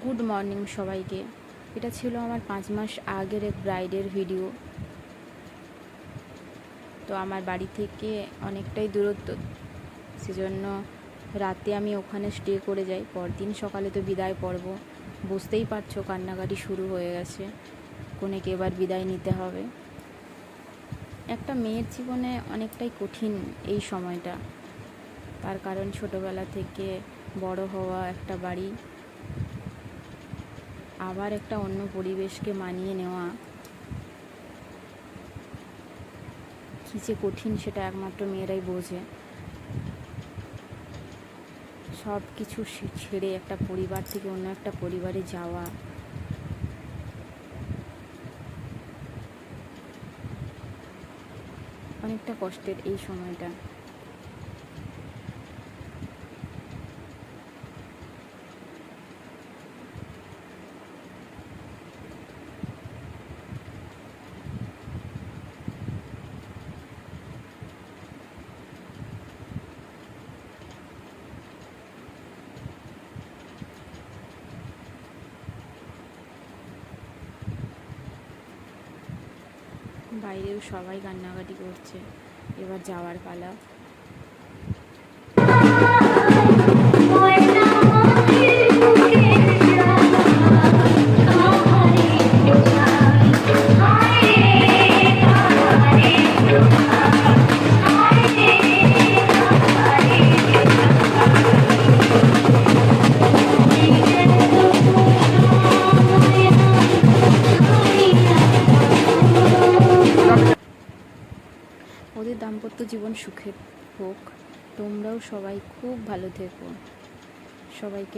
Good morning সবাইকে। এটা ছিল আমার 5 মাস আগের এক ব্রাইডের ভিডিও। তো আমার বাড়ি থেকে অনেকটাই দূরত্ব, সেজন্য রাতে আমি ওখানে স্টে করে যাই। পরদিন সকালে তো বিদায় পর্ব, বুঝতেই পারছো কান্নাকাটি শুরু হয়ে গেছে। কনেকে এবার বিদায় নিতে হবে। একটা মেয়ের জীবনে অনেকটাই কঠিন এই সময়টা, তার কারণ ছোটোবেলা থেকে বড় হওয়া একটা বাড়ি, আবার একটা অন্য পরিবেশকে মানিয়ে নেওয়া কী যে কঠিন সেটা একমাত্র মেয়েরাই বোঝে। সব কিছু ছেড়ে একটা পরিবার থেকে অন্য একটা পরিবারে যাওয়া, অনেকটা কষ্টের এই সময়টা। বাইরেও সবাই কান্নাকাটি করছে, এবার যাওয়ার পালা। ওদের দাম্পত্য জীবন সুখের হোক। তোমরাও সবাই খুব ভালো থেকো। সবাইকে